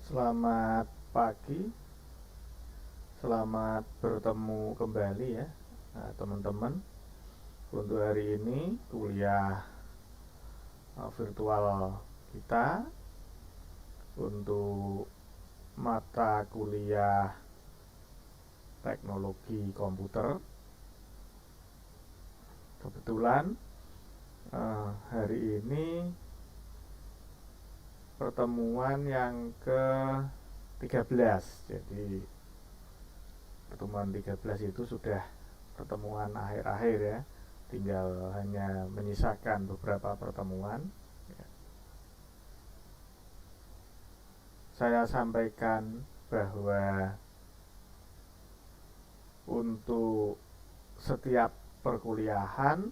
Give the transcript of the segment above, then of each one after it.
Selamat pagi, selamat bertemu kembali ya teman-teman. Untuk hari ini kuliah virtual kita untuk mata kuliah teknologi komputer. Kebetulan hari ini pertemuan yang ke-13. Jadi pertemuan 13 itu sudah pertemuan akhir-akhir ya. Tinggal hanya menyisakan beberapa pertemuan. Saya sampaikan bahwa untuk setiap perkuliahan,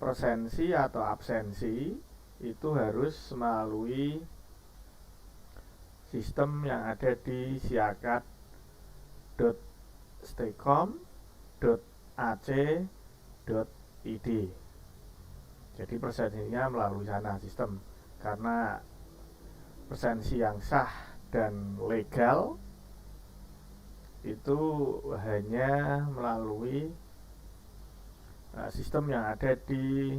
presensi atau absensi itu harus melalui sistem yang ada di siakat.staycom.ac.id. Jadi presensinya melalui sana sistem, karena presensi yang sah dan legal itu hanya melalui sistem yang ada di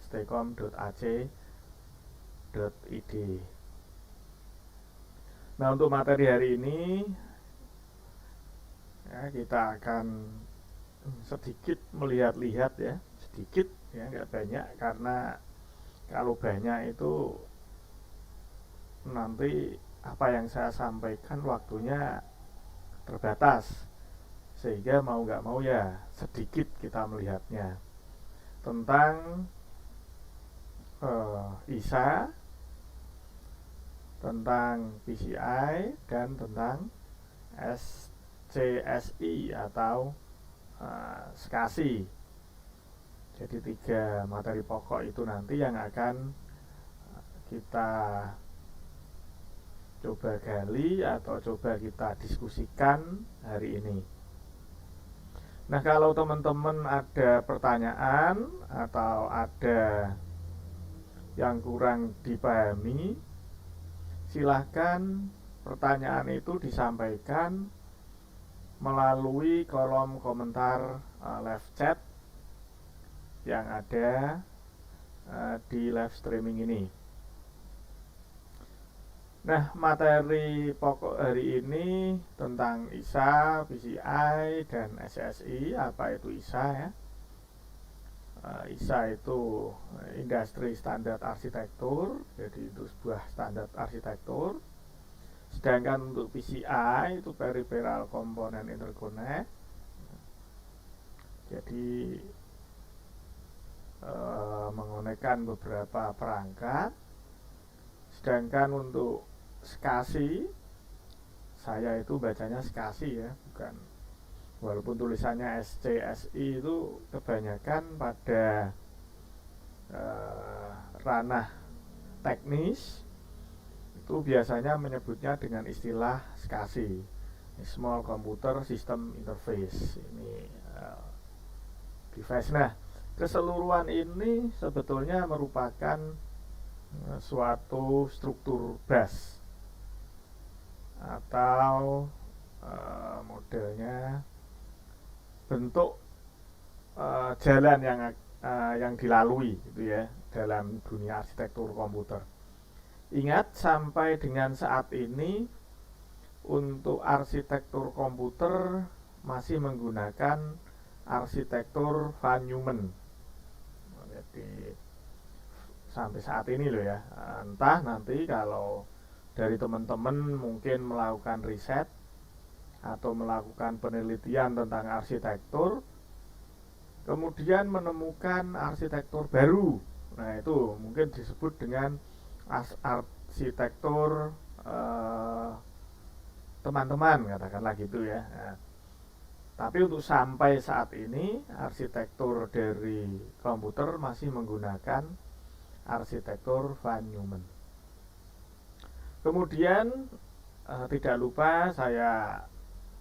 staycom.ac.id. Nah, untuk materi hari ini ya, kita akan sedikit melihat-lihat ya, sedikit ya, nggak banyak, karena kalau banyak itu nanti apa yang saya sampaikan waktunya terbatas, sehingga mau nggak mau ya sedikit kita melihatnya tentang ISA, tentang PCI, dan tentang SCSI atau SCSI. Jadi 3 materi pokok itu nanti yang akan kita coba gali atau coba kita diskusikan hari ini. Nah, kalau teman-teman ada pertanyaan atau ada yang kurang dipahami, silahkan pertanyaan itu disampaikan melalui kolom komentar live chat yang ada di live streaming ini. Nah, materi pokok hari ini tentang ISA, PCI, dan SSI. Apa itu ISA ya? ISA itu Industri Standard Arsitektur, jadi itu sebuah standar arsitektur. Sedangkan untuk PCI itu Peripheral Component Interconnect. Jadi menggunakan beberapa perangkat. Sedangkan untuk SCSI, saya itu bacanya SCSI ya, bukan, walaupun tulisannya SCSI itu kebanyakan pada ranah teknis itu biasanya menyebutnya dengan istilah SCSI, Small Computer System Interface. Ini device. Nah, keseluruhan ini sebetulnya merupakan suatu struktur bus atau modelnya bentuk jalan yang dilalui gitu ya dalam dunia arsitektur komputer. Ingat, sampai dengan saat ini untuk arsitektur komputer masih menggunakan arsitektur von Neumann. Jadi sampai saat ini loh ya, entah nanti kalau dari teman-teman mungkin melakukan riset atau melakukan penelitian tentang arsitektur, kemudian menemukan arsitektur baru, nah itu mungkin disebut dengan arsitektur teman-teman, katakanlah gitu ya. Nah, tapi untuk sampai saat ini arsitektur dari komputer masih menggunakan arsitektur von Neumann. Kemudian tidak lupa saya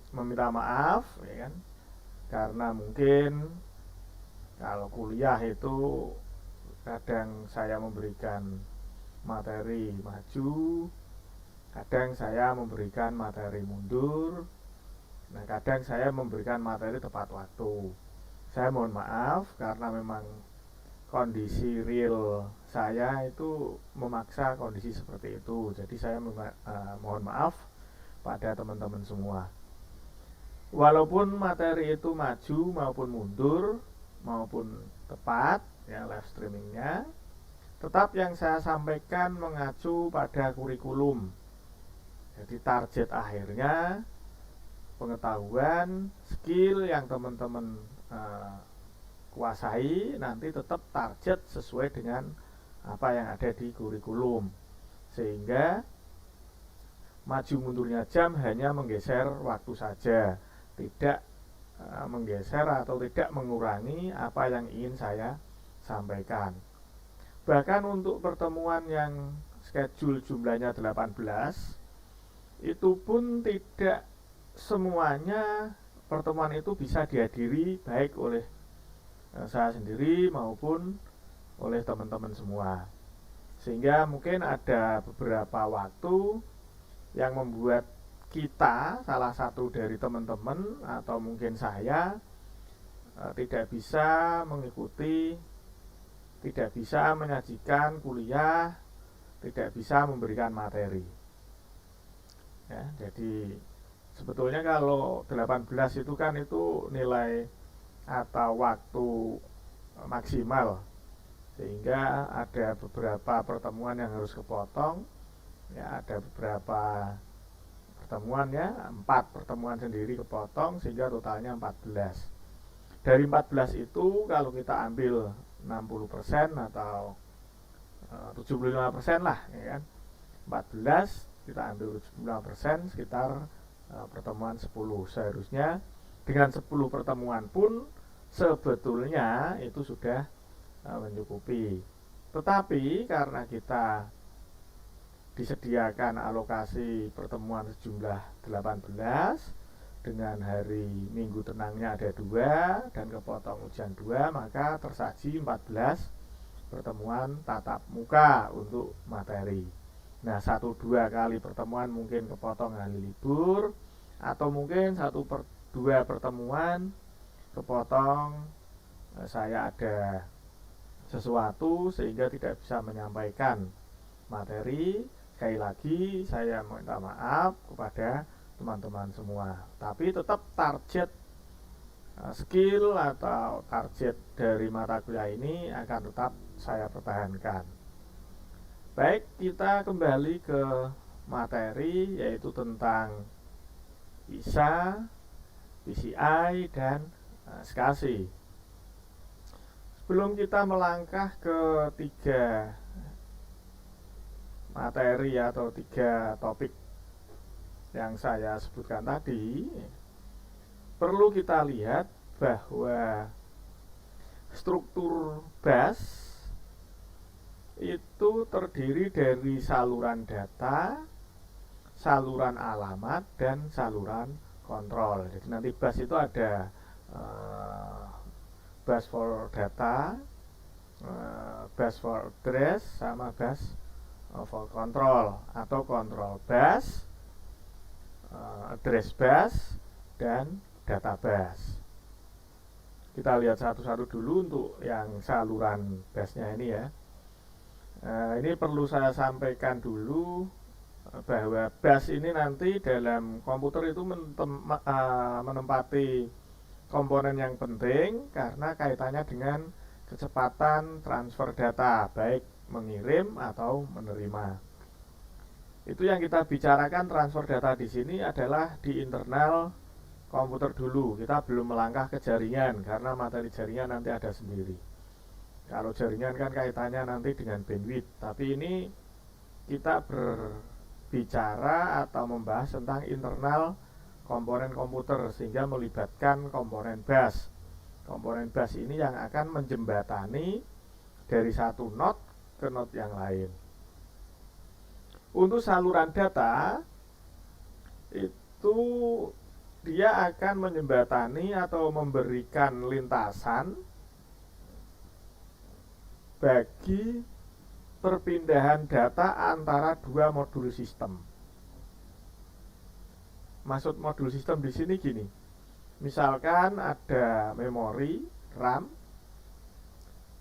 meminta maaf ya kan, karena mungkin kalau kuliah itu kadang saya memberikan materi maju Kadang saya memberikan materi mundur, nah kadang saya memberikan materi tepat waktu. Saya mohon maaf karena memang kondisi real saya itu memaksa kondisi seperti itu. Jadi saya mohon maaf pada teman-teman semua. Walaupun materi itu maju maupun mundur maupun tepat ya live streamingnya, tetap yang saya sampaikan mengacu pada kurikulum. Jadi target akhirnya pengetahuan, skill yang teman-teman kuasai nanti tetap target sesuai dengan apa yang ada di kurikulum, sehingga maju mundurnya jam hanya menggeser waktu saja, tidak menggeser atau tidak mengurangi apa yang ingin saya sampaikan. Bahkan untuk pertemuan yang schedule jumlahnya 18, itu pun tidak semuanya pertemuan itu bisa dihadiri baik oleh saya sendiri maupun oleh teman-teman semua. Sehingga mungkin ada beberapa waktu yang membuat kita, salah satu dari teman-teman atau mungkin saya, tidak bisa mengikuti, tidak bisa menyajikan kuliah, tidak bisa memberikan materi. Ya, jadi sebetulnya kalau 18 itu kan itu nilai atau waktu maksimal, sehingga ada beberapa pertemuan yang harus kepotong. Ya, ada beberapa pertemuan ya, 4 pertemuan sendiri kepotong sehingga totalnya 14. Dari 14 itu kalau kita ambil 60% atau 75% lah ya kan. 14 kita ambil 75%, sekitar pertemuan 10. Seharusnya dengan 10 pertemuan pun sebetulnya itu sudah mencukupi. Tetapi karena kita disediakan alokasi pertemuan sejumlah 18 dengan hari Minggu tenangnya ada 2 dan kepotong ujian 2, maka tersaji 14 pertemuan tatap muka untuk materi. Nah, 1-2 kali pertemuan mungkin kepotong hari libur, atau mungkin 1/2 pertemuan kepotong saya ada sesuatu sehingga tidak bisa menyampaikan materi. Sekali lagi saya minta maaf kepada teman-teman semua, tapi tetap target skill atau target dari mata kuliah ini akan tetap saya pertahankan. Baik, kita kembali ke materi, yaitu tentang PISA, PCI, dan SKSI. Sebelum kita melangkah ke 3 materi atau 3 topik yang saya sebutkan tadi, perlu kita lihat bahwa struktur BAS itu terdiri dari saluran data, saluran alamat, dan saluran kontrol. Jadi nanti BAS itu ada BAS for data, BAS for address, sama BAS for control atau control BAS, address BAS, dan data BAS. Kita lihat satu-satu dulu untuk yang saluran BAS-nya ini ya. Ini perlu saya sampaikan dulu bahwa BAS ini nanti dalam komputer itu menempati komponen yang penting karena kaitannya dengan kecepatan transfer data, baik mengirim atau menerima. Itu yang kita bicarakan transfer data di sini adalah di internal komputer dulu. Kita belum melangkah ke jaringan karena materi jaringan nanti ada sendiri. Kalau jaringan kan kaitannya nanti dengan bandwidth, tapi ini kita berbicara atau membahas tentang internal komponen komputer sehingga melibatkan komponen BAS. Komponen BAS ini yang akan menjembatani dari satu node ke node yang lain. Untuk saluran data itu dia akan menjembatani atau memberikan lintasan bagi perpindahan data antara 2 modul sistem. Maksud modul sistem di sini gini. Misalkan ada memori RAM,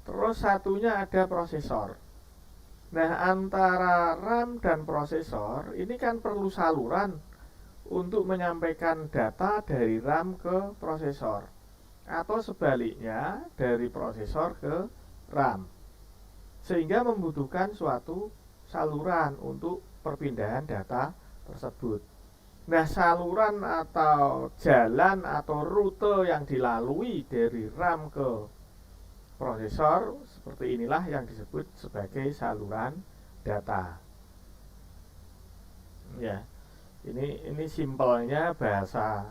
terus satunya ada prosesor. Nah, antara RAM dan prosesor ini kan perlu saluran untuk menyampaikan data dari RAM ke prosesor, atau sebaliknya dari prosesor ke RAM, sehingga membutuhkan suatu saluran untuk perpindahan data tersebut. Nah, saluran atau jalan atau rute yang dilalui dari RAM ke prosesor seperti inilah yang disebut sebagai saluran data. Ya, ini simpelnya bahasa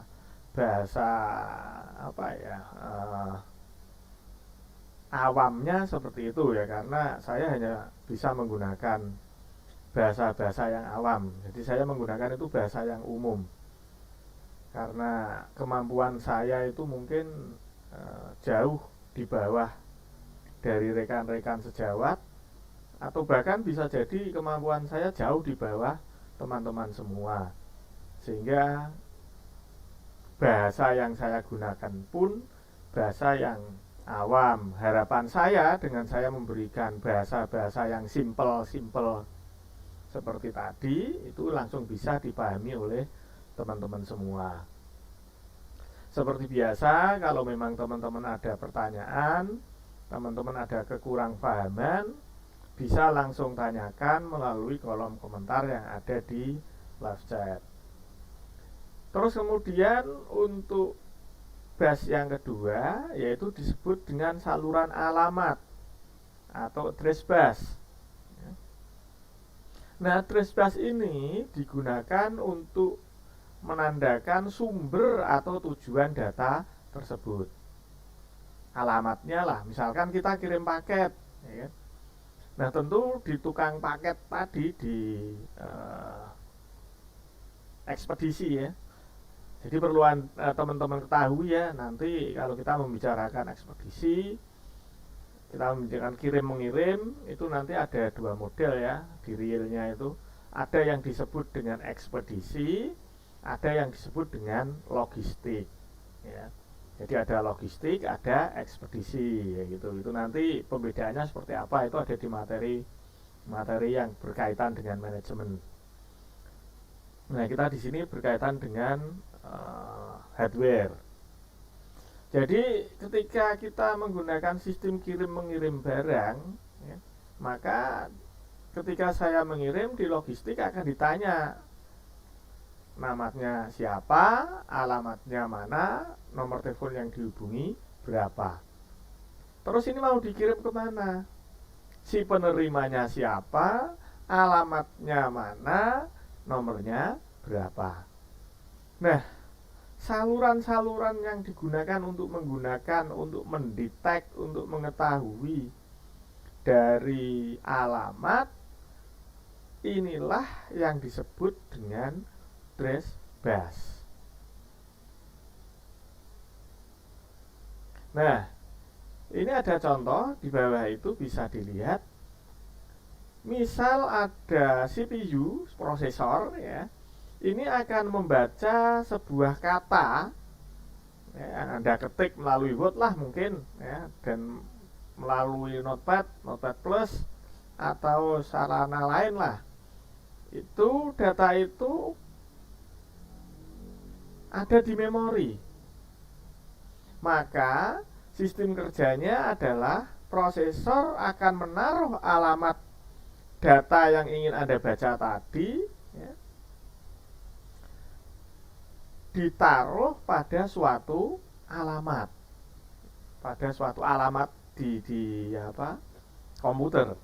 apa ya, awamnya seperti itu ya, karena saya hanya bisa menggunakan bahasa-bahasa yang awam. Jadi saya menggunakan itu bahasa yang umum karena kemampuan saya itu mungkin jauh di bawah dari rekan-rekan sejawat, atau bahkan bisa jadi kemampuan saya jauh di bawah teman-teman semua, sehingga bahasa yang saya gunakan pun bahasa yang awam. Harapan saya dengan saya memberikan bahasa-bahasa yang simple-simple seperti tadi, itu langsung bisa dipahami oleh teman-teman semua. Seperti biasa, kalau memang teman-teman ada pertanyaan, teman-teman ada kekurang pahaman, bisa langsung tanyakan melalui kolom komentar yang ada di live chat. Terus kemudian untuk bus yang kedua, yaitu disebut dengan saluran alamat atau address bus. Nah, address bus ini digunakan untuk menandakan sumber atau tujuan data tersebut. Alamatnya lah, misalkan kita kirim paket, ya. Nah, tentu di tukang paket tadi, di ekspedisi ya. Jadi perlu teman-teman ketahui ya, nanti kalau kita membicarakan ekspedisi, kita membicarakan kirim mengirim, itu nanti ada dua model ya di realnya itu. Ada yang disebut dengan ekspedisi, ada yang disebut dengan logistik ya. Jadi ada logistik, ada ekspedisi ya gitu. Itu nanti pembedaannya seperti apa itu ada di materi yang berkaitan dengan manajemen. Nah, kita di sini berkaitan dengan hardware. Jadi ketika kita menggunakan sistem kirim mengirim barang ya, maka ketika saya mengirim di logistik akan ditanya namanya siapa, alamatnya mana, nomor telepon yang dihubungi berapa. Terus ini mau dikirim kemana? Si penerimanya siapa, alamatnya mana, nomornya berapa. Nah, saluran-saluran yang digunakan untuk mendetek, untuk mengetahui dari alamat, inilah yang disebut dengan address bus. Nah, ini ada contoh di bawah itu bisa dilihat. Misal ada CPU, prosesor ya. Ini akan membaca sebuah kata ya, Anda ketik melalui Word lah mungkin ya, dan melalui Notepad Plus atau sarana lain lah. Itu data itu ada di memori. Maka sistem kerjanya adalah prosesor akan menaruh alamat data yang ingin Anda baca tadi ya, ditaruh pada suatu alamat, di komputer.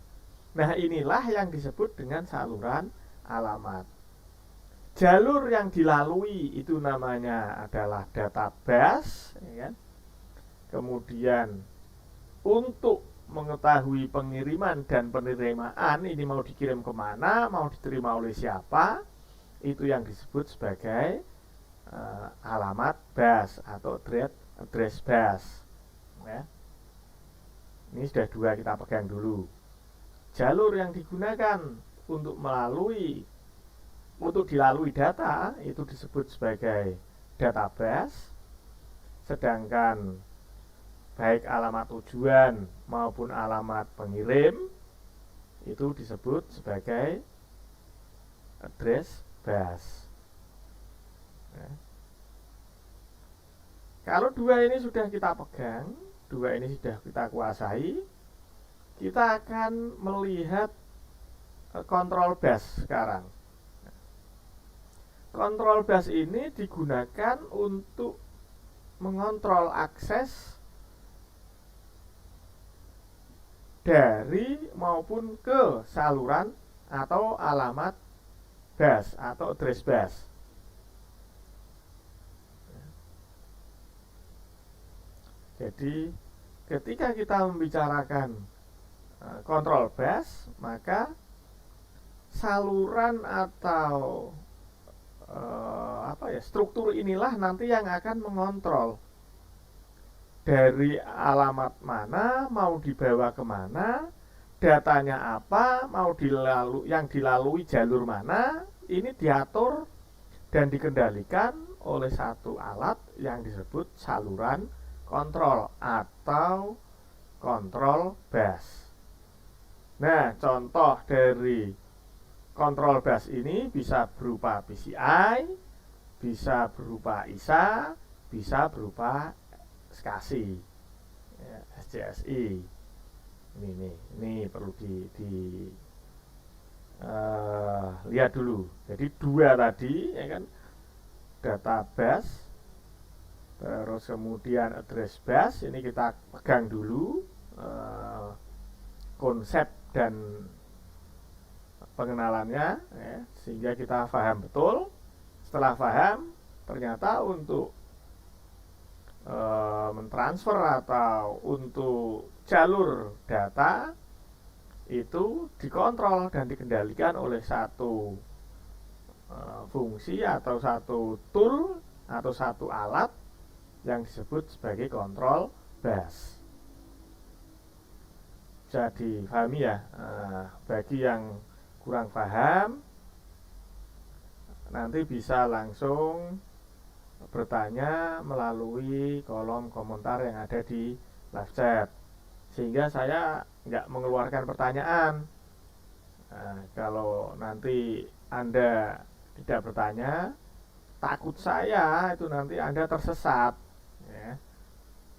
Nah, inilah yang disebut dengan saluran alamat. Jalur yang dilalui itu namanya adalah data bus ya kan? Kemudian untuk mengetahui pengiriman dan penerimaan, ini mau dikirim kemana, mau diterima oleh siapa, itu yang disebut sebagai alamat bus atau address bus ya. Ini sudah dua, kita pegang dulu. Jalur yang digunakan untuk melalui untuk dilalui data itu disebut sebagai database, sedangkan baik alamat tujuan maupun alamat pengirim itu disebut sebagai address bus. Nah, kalau dua ini sudah kita pegang, dua ini sudah kita kuasai, kita akan melihat control bus sekarang. Control bus ini digunakan untuk mengontrol akses dari maupun ke saluran atau alamat bus atau address bus. Jadi ketika kita membicarakan control bus, maka saluran atau struktur inilah nanti yang akan mengontrol dari alamat mana mau dibawa kemana, datanya apa, mau yang dilalui jalur mana, ini diatur dan dikendalikan oleh satu alat yang disebut saluran kontrol atau control bus. Nah, contoh dari control bus ini bisa berupa PCI, bisa berupa ISA, bisa berupa SCSI, ya, SCSI. Ini perlu lihat dulu. Jadi dua tadi, ya kan, data bus, terus kemudian address bus. Ini kita pegang dulu konsep dan pengenalannya, ya, sehingga kita paham betul. Setelah paham, ternyata untuk mentransfer atau untuk jalur data itu dikontrol dan dikendalikan oleh satu fungsi atau satu tool atau satu alat yang disebut sebagai control bus. Bisa difahami ya. Bagi yang kurang paham, nanti bisa langsung bertanya melalui kolom komentar yang ada di live chat, sehingga saya nggak mengeluarkan pertanyaan. Kalau nanti Anda tidak bertanya, takut saya itu nanti Anda tersesat, ya.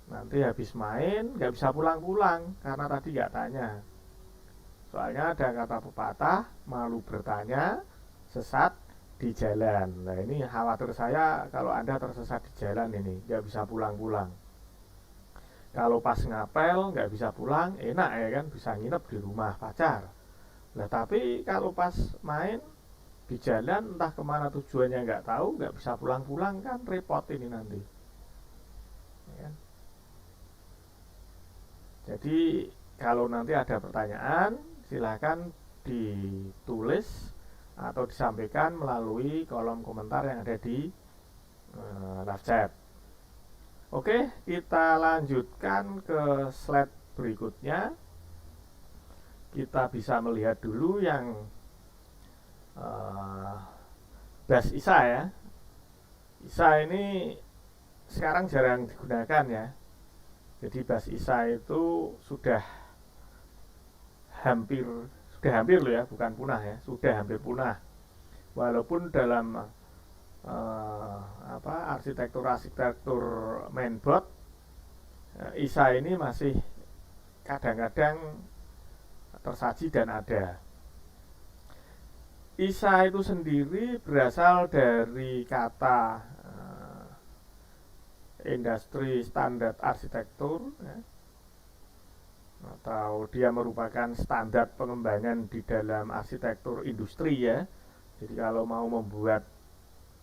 Nanti habis main nggak bisa pulang-pulang karena tadi nggak tanya. Soalnya ada kata pepatah, malu bertanya, sesat di jalan. Nah, ini khawatir saya kalau Anda tersesat di jalan ini, nggak bisa pulang-pulang. Kalau pas ngapel nggak bisa pulang, enak ya kan, bisa nginep di rumah pacar. Nah, tapi kalau pas main di jalan entah kemana tujuannya nggak tahu, nggak bisa pulang-pulang, kan repot ini nanti, ya. Jadi kalau nanti ada pertanyaan, silahkan ditulis atau disampaikan melalui kolom komentar yang ada di live chat. Oke, kita lanjutkan ke slide berikutnya. Kita bisa melihat dulu yang bus ISA ya. ISA ini sekarang jarang digunakan ya. Jadi bus ISA itu sudah hampir loh ya, bukan punah ya, sudah hampir punah. Walaupun dalam arsitektur mainboard, ISA ini masih kadang-kadang tersaji dan ada. ISA itu sendiri berasal dari kata industri standar arsitektur, ya, atau dia merupakan standar pengembangan di dalam arsitektur industri ya. Jadi kalau mau membuat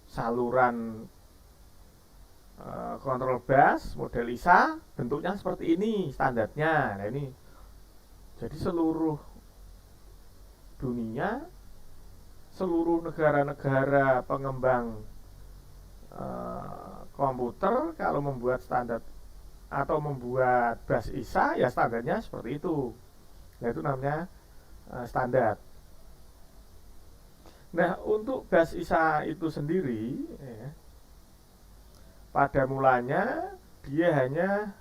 saluran control bus model ISA, bentuknya seperti ini standarnya. Nah, ini jadi seluruh dunia, seluruh negara-negara pengembang komputer kalau membuat standar atau membuat bus ISA ya standarnya seperti itu. Nah, itu namanya standar. Nah, untuk bus ISA itu sendiri ya, pada mulanya dia hanya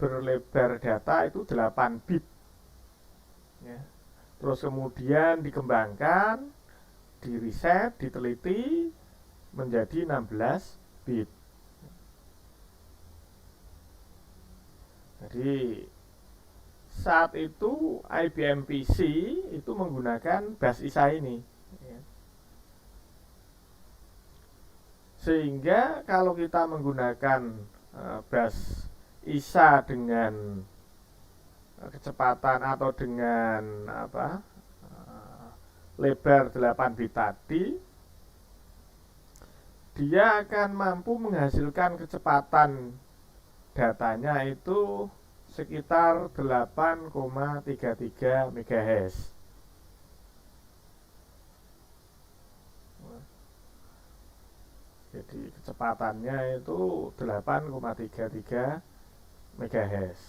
berlebar data itu 8 bit ya. Terus kemudian dikembangkan, diriset, diteliti menjadi 16 bit. Jadi saat itu IBM PC itu menggunakan bus ISA ini ya. Sehingga kalau kita menggunakan bus ISA dengan kecepatan atau dengan lebar 8 bit tadi, dia akan mampu menghasilkan kecepatan datanya itu sekitar 8,33 MHz. Jadi kecepatannya itu 8,33 MHz.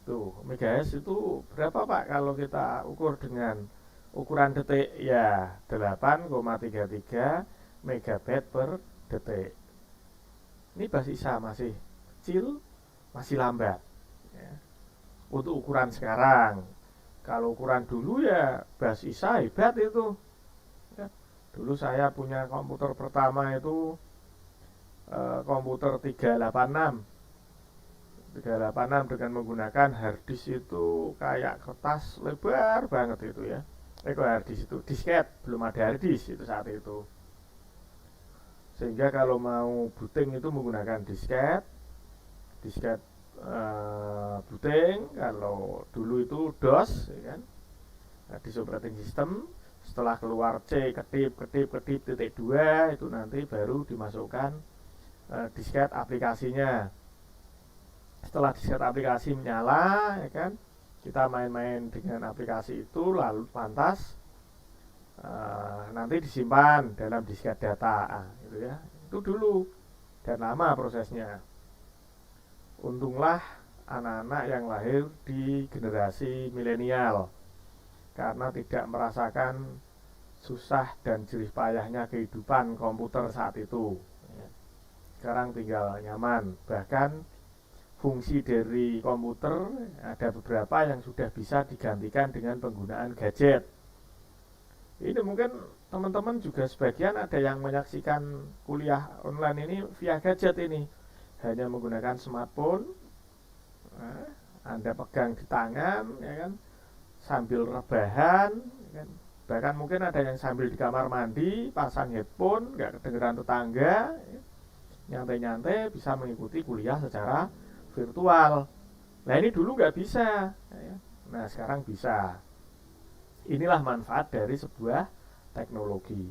Tuh, MHz itu berapa Pak kalau kita ukur dengan ukuran detik? Ya, 8,33 megabit per detik. Ini bus ISA masih kecil, masih lambat ya. Untuk ukuran sekarang. Kalau ukuran dulu ya bus ISA hebat itu ya. Dulu saya punya komputer pertama itu komputer 386 dengan menggunakan harddisk itu kayak kertas lebar banget itu ya. Harddisk itu disket, belum ada harddisk itu saat itu. Sehingga kalau mau booting itu menggunakan disket booting. Kalau dulu itu DOS ya kan, disk operating system. Setelah keluar C kedip titik 2 itu nanti baru dimasukkan disket aplikasinya. Setelah disket aplikasi menyala ya kan, kita main-main dengan aplikasi itu, lalu lantas nanti disimpan dalam disket data gitu ya. Itu dulu dan lama prosesnya. Untunglah anak-anak yang lahir di generasi milenial karena tidak merasakan susah dan jerih payahnya kehidupan komputer saat itu. Sekarang tinggal nyaman. Bahkan fungsi dari komputer ada beberapa yang sudah bisa digantikan dengan penggunaan gadget. Ini mungkin teman-teman juga sebagian ada yang menyaksikan kuliah online ini via gadget ini. Hanya menggunakan smartphone, Anda pegang di tangan ya kan, sambil rebahan ya kan. Bahkan mungkin ada yang sambil di kamar mandi pasang headphone, nggak kedengeran tetangga ya. Nyantai-nyantai bisa mengikuti kuliah secara virtual. Nah ini dulu nggak bisa ya. Nah sekarang bisa. Inilah manfaat dari sebuah teknologi.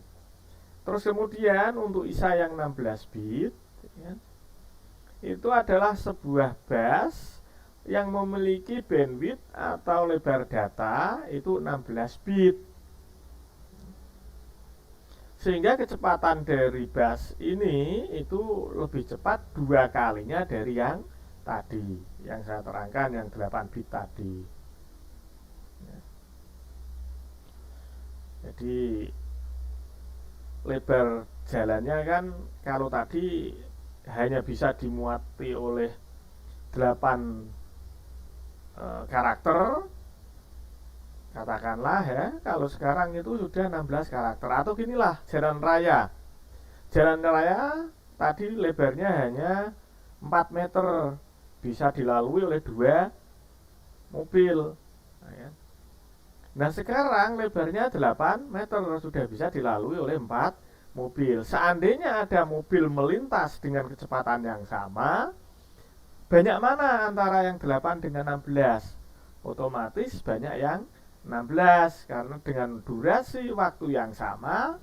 Terus kemudian untuk ISA yang 16 bit ya, itu adalah sebuah bus yang memiliki bandwidth atau lebar data itu 16 bit. Sehingga kecepatan dari bus ini itu lebih cepat 2 kalinya dari yang tadi, yang saya terangkan yang 8 bit tadi. Jadi lebar jalannya kan kalau tadi hanya bisa dimuati oleh 8 karakter katakanlah ya. Kalau sekarang itu sudah 16 karakter. Atau ginilah jalan raya tadi lebarnya hanya 4 meter, bisa dilalui oleh 2 mobil. Nah sekarang lebarnya 8 meter, sudah bisa dilalui oleh 4 mobil. Seandainya ada mobil melintas dengan kecepatan yang sama, banyak mana antara yang 8 dengan 16? Otomatis banyak yang 16, karena dengan durasi waktu yang sama,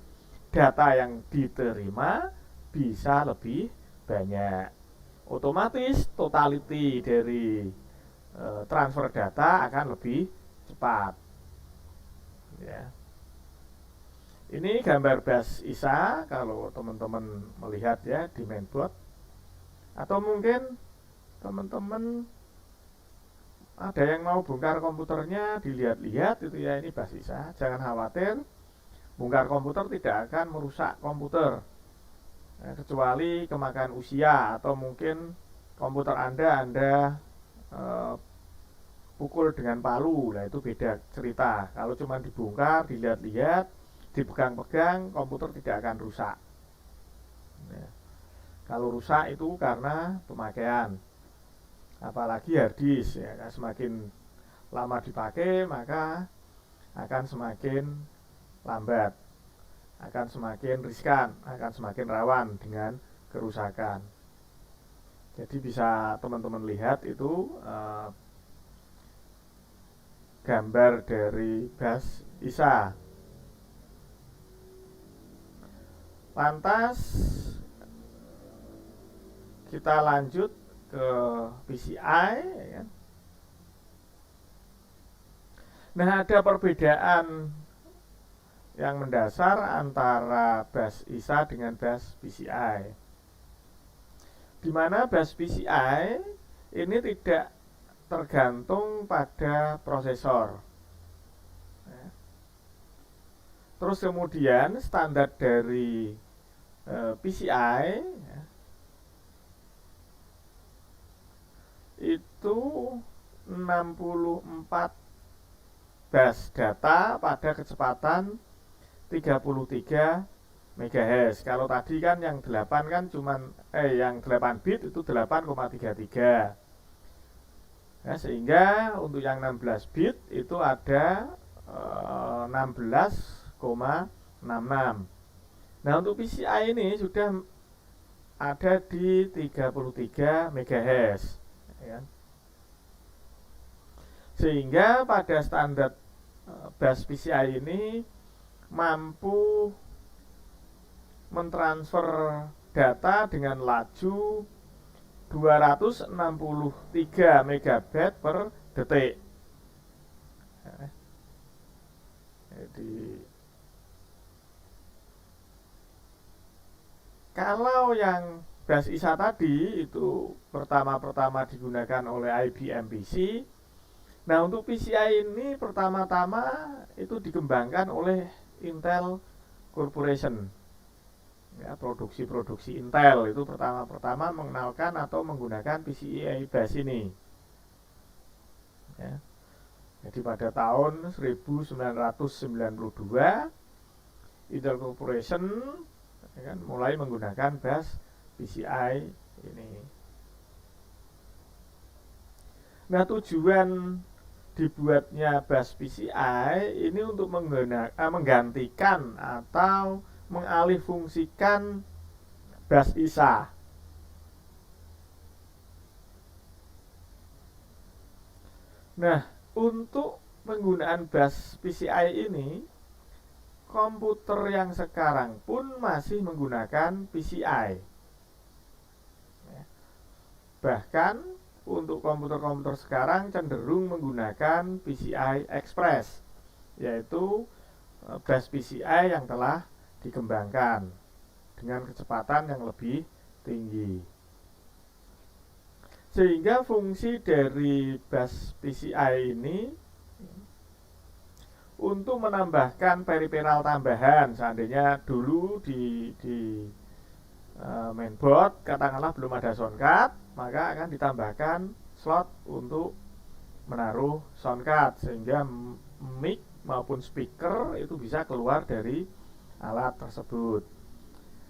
data yang diterima bisa lebih banyak. Otomatis totality dari transfer data akan lebih cepat. Ya. Ini gambar bus ISA kalau teman-teman melihat ya di mainboard, atau mungkin teman-teman ada yang mau bongkar komputernya, dilihat-lihat itu ya, ini bus ISA. Jangan khawatir, bongkar komputer tidak akan merusak komputer, kecuali kemakan usia atau mungkin komputer Anda pukul dengan palu. Nah itu beda cerita. Kalau cuma dibongkar, dilihat-lihat, dipegang-pegang, komputer tidak akan rusak. Ya. Kalau rusak itu karena pemakaian, apalagi hard disk ya, semakin lama dipakai maka akan semakin lambat, akan semakin riskan, akan semakin rawan dengan kerusakan. Jadi bisa teman-teman lihat itu gambar dari bus ISA. Lantas kita lanjut ke PCI ya. Nah ada perbedaan yang mendasar antara bus ISA dengan bus PCI, di mana bus PCI ini tidak tergantung pada prosesor. Terus kemudian standar dari PCI itu 64 bus data pada kecepatan 33 MHz. Kalau tadi kan yang 8 kan cuman yang 8 bit itu 8,33. Ya, sehingga untuk yang 16 bit itu ada 16,66. Nah, untuk PCI ini sudah ada di 33 MHz ya. Sehingga pada standar bus PCI ini mampu mentransfer data dengan laju 263 MB per detik. Jadi kalau yang bus ISA tadi itu pertama-tama digunakan oleh IBM PC. Nah untuk PCI ini pertama-tama itu dikembangkan oleh Intel Corporation ya, produksi Intel itu pertama-tama mengenalkan atau menggunakan PCI bus ini ya. Jadi pada tahun 1992 Intel Corporation ya kan, mulai menggunakan bus PCI ini. Nah tujuan dibuatnya bus PCI ini untuk menggantikan atau mengalihfungsikan bus ISA. Nah, untuk penggunaan bus PCI ini, komputer yang sekarang pun masih menggunakan PCI. Bahkan untuk komputer-komputer sekarang cenderung menggunakan PCI Express, yaitu bus PCI yang telah dikembangkan dengan kecepatan yang lebih tinggi. Sehingga fungsi dari bus PCI ini untuk menambahkan peripheral tambahan, seandainya dulu di mainboard katakanlah belum ada soundcard, maka akan ditambahkan slot untuk menaruh soundcard sehingga mic maupun speaker itu bisa keluar dari alat tersebut.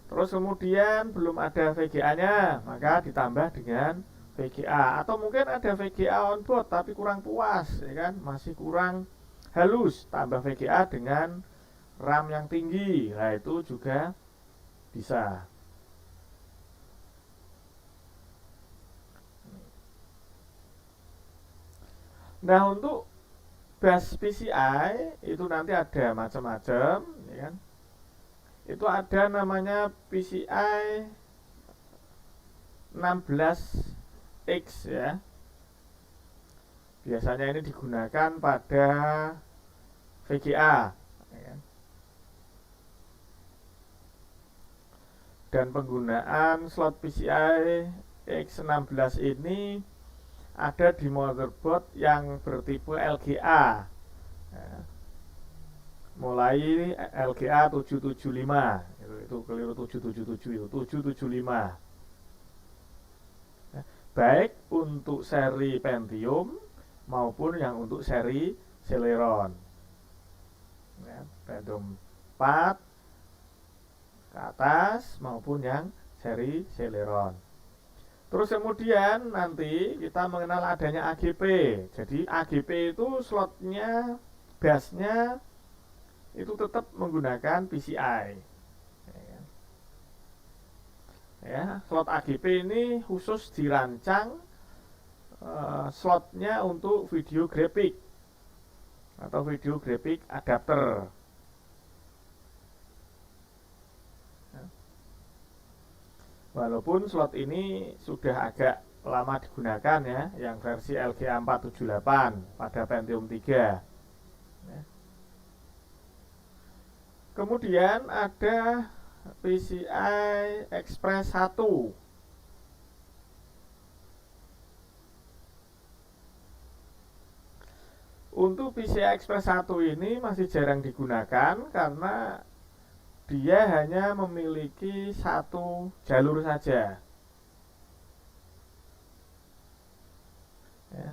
Terus kemudian belum ada VGA-nya, maka ditambah dengan VGA, atau mungkin ada VGA on board tapi kurang puas ya kan, masih kurang halus, tambah VGA dengan RAM yang tinggi. Nah itu juga bisa. Nah untuk bus PCI itu nanti ada macam-macam ya kan. Itu ada namanya PCI 16X ya. Biasanya ini digunakan pada VGA ya kan. Dan penggunaan slot PCI X16 ini ada di motherboard yang bertipe LGA ya. Mulai LGA 775 itu keliru, 777 itu 775 ya. Baik untuk seri Pentium maupun yang untuk seri Celeron ya, Pentium 4 ke atas maupun yang seri Celeron. Terus kemudian nanti kita mengenal adanya AGP. Jadi AGP itu slotnya, busnya itu tetap menggunakan PCI. Ya, slot AGP ini khusus dirancang slotnya untuk video grafik atau video grafik adapter. Walaupun slot ini sudah agak lama digunakan ya, yang versi LGA 478 pada Pentium 3 ya. Kemudian ada PCI Express 1. Untuk PCI Express 1 ini masih jarang digunakan karena dia hanya memiliki satu jalur saja ya.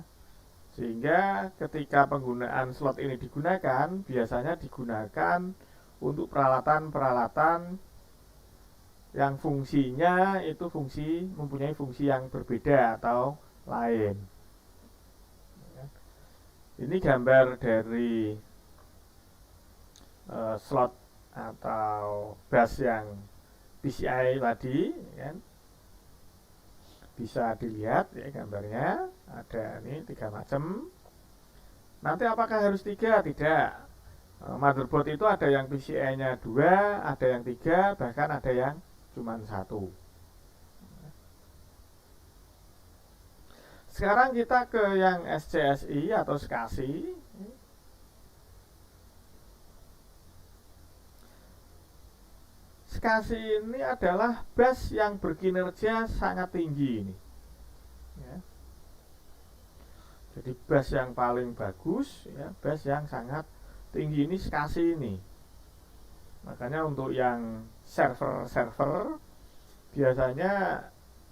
Sehingga ketika penggunaan slot ini digunakan, biasanya digunakan untuk peralatan-peralatan yang fungsinya itu mempunyai fungsi yang berbeda atau lain. Ini gambar dari slot atau bus yang PCI tadi kan. Bisa dilihat ya gambarnya, ada ini 3 macam. Nanti apakah harus 3? Tidak. Motherboard itu ada yang PCI nya 2, ada yang 3, bahkan ada yang cuma 1. Sekarang kita ke yang SCSI atau SCSI. SCSI ini adalah bus yang berkinerja sangat tinggi ini ya. Jadi bus yang paling bagus ya, bus yang sangat tinggi ini SCSI ini. Makanya untuk yang server biasanya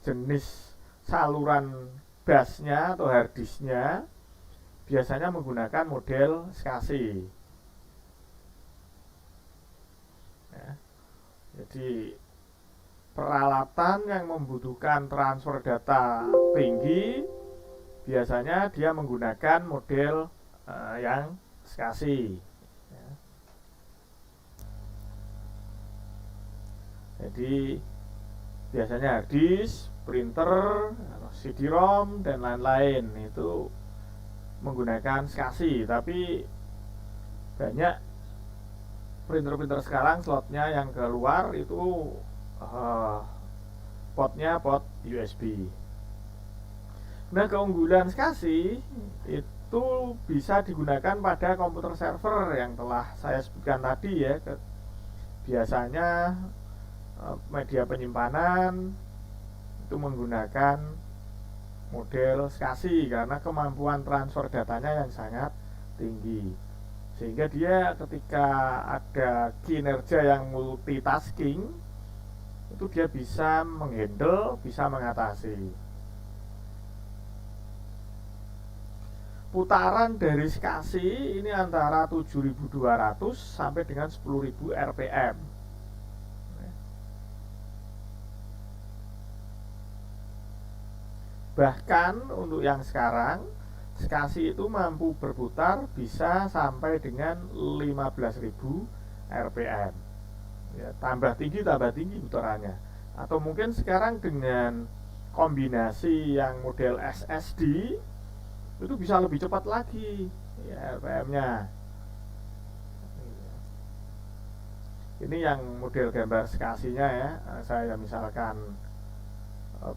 jenis saluran busnya atau harddisknya biasanya menggunakan model SCSI ya. Jadi peralatan yang membutuhkan transfer data tinggi biasanya dia menggunakan model yang SCSI ya. Jadi biasanya harddisk, printer, CD-ROM dan lain-lain itu menggunakan SCSI. Tapi banyak printer-printer sekarang slotnya yang keluar itu potnya pot USB. Nah, keunggulan SCSI itu bisa digunakan pada komputer server yang telah saya sebutkan tadi ya. Biasanya media penyimpanan itu menggunakan model SCSI karena kemampuan transfer datanya yang sangat tinggi. Sehingga dia ketika ada kinerja yang multitasking itu dia bisa menghandle, bisa mengatasi. Putaran dari SCSI ini antara 7.200 sampai dengan 10.000 RPM. Bahkan untuk yang sekarang SCSI itu mampu berputar bisa sampai dengan 15.000 RPM ya, tambah tinggi putarannya. Atau mungkin sekarang dengan kombinasi yang model SSD itu bisa lebih cepat lagi ya, RPM-nya. Ini yang model gambar SCSI-nya ya. Saya misalkan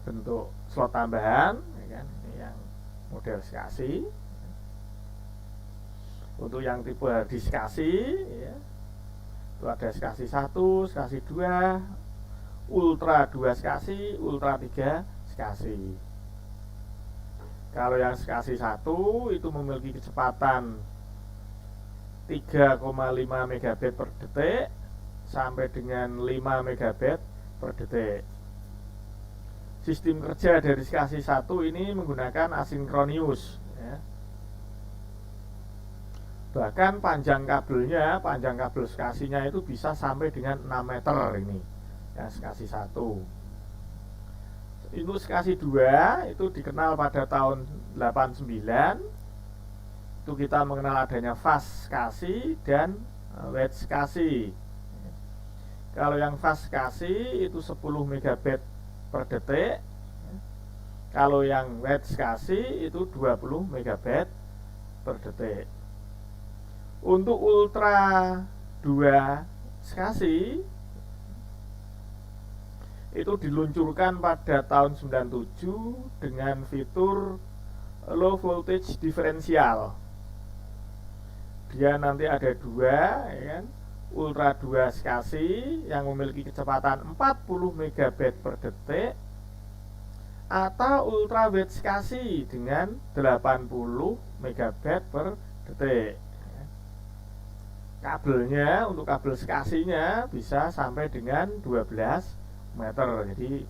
bentuk slot tambahan ya kan? Ini yang model SCSI. Untuk yang tipe harddisk SCSI ya, itu ada SCSI 1, SCSI 2, Ultra 2 SCSI, Ultra 3 SCSI. Kalau yang skasi 1 itu memiliki kecepatan 3,5 megabit per detik sampai dengan 5 megabit per detik. Sistem kerja dari skasi 1 ini menggunakan asinkronius ya. Bahkan panjang kabelnya, panjang kabel skasinya itu bisa sampai dengan 6 meter ini ya, skasi 1. Untuk skasi 2 itu dikenal pada tahun 89. Itu kita mengenal adanya fast skasi dan wedge skasi. Kalau yang fast skasi itu 10 megabit per detik. Kalau yang wedge skasi itu 20 megabit per detik. Untuk ultra 2 skasi itu diluncurkan pada tahun 97 dengan fitur low voltage differential. Dia nanti ada 2 ya kan? Ultra 2 skasi yang memiliki kecepatan 40 megabit per detik atau ultra wedge skasi dengan 80 megabit per detik. Kabelnya untuk kabel skasinya bisa sampai dengan 12 meter. Jadi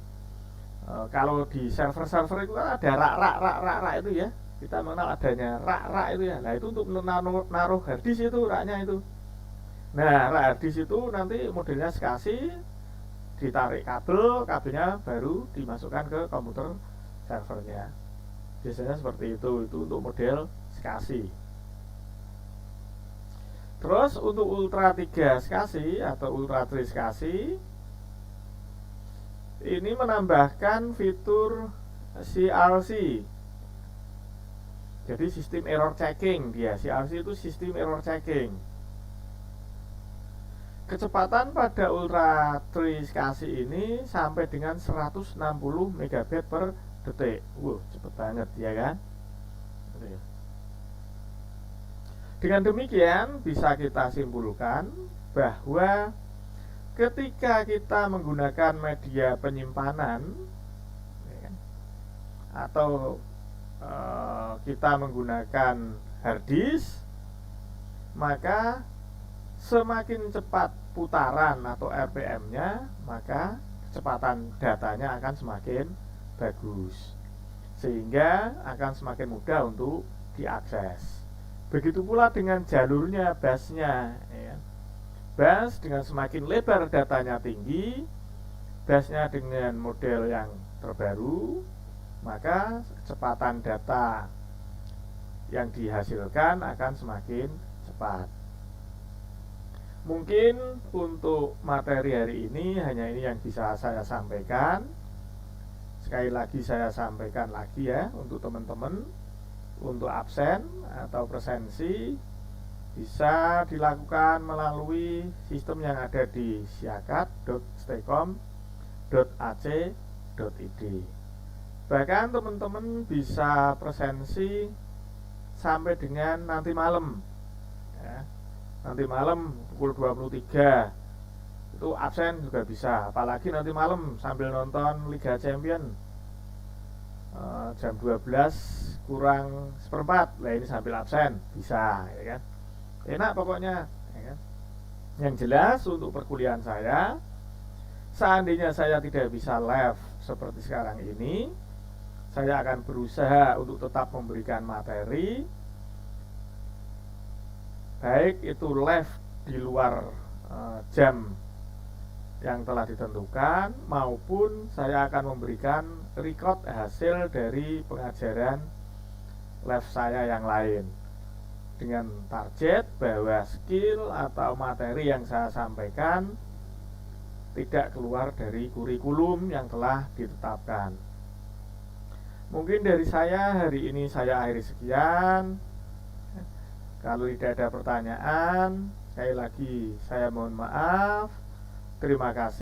kalau di server-server itu kan ada rak itu ya. Kita mengenal adanya rak itu ya. Nah, itu untuk naruh harddisk itu raknya itu. Nah, harddisk itu nanti modelnya skasi, ditarik kabelnya baru dimasukkan ke komputer servernya. Biasanya seperti itu untuk model skasi. Terus untuk ultra 3 skasi atau ultra 3 skasi ini menambahkan fitur CRC. Jadi sistem error checking dia. CRC itu sistem error checking. Kecepatan pada ultra 3 skasi ini sampai dengan 160 megabit per detik. Cepet banget ya kan? Dengan demikian bisa kita simpulkan bahwa ketika kita menggunakan media penyimpanan ya kan, atau kita menggunakan harddisk, maka semakin cepat putaran atau RPM-nya, maka kecepatan datanya akan semakin bagus, sehingga akan semakin mudah untuk diakses. Begitu pula dengan jalurnya, busnya ya. Bus dengan semakin lebar datanya tinggi, busnya dengan model yang terbaru, maka kecepatan data yang dihasilkan akan semakin cepat. Mungkin untuk materi hari ini hanya ini yang bisa saya sampaikan. Sekali lagi saya sampaikan lagi ya untuk teman-teman, untuk absen atau presensi bisa dilakukan melalui sistem yang ada di siakat.stecom.ac.id. Bahkan teman-teman bisa presensi sampai dengan nanti malam ya. Nanti malam pukul 23 itu absen juga bisa. Apalagi nanti malam sambil nonton Liga Champion jam 12 kurang seperempat, lah ini sambil absen bisa ya kan. Enak pokoknya ya kan? Yang jelas untuk perkuliahan saya, seandainya saya tidak bisa live seperti sekarang ini, saya akan berusaha untuk tetap memberikan materi, baik itu live di luar jam yang telah ditentukan, maupun saya akan memberikan record hasil dari pengajaran live saya yang lain, dengan target bahwa skill atau materi yang saya sampaikan tidak keluar dari kurikulum yang telah ditetapkan. Mungkin dari saya hari ini saya akhiri sekian. Kalau tidak ada pertanyaan, sekali lagi saya mohon maaf. Terima kasih.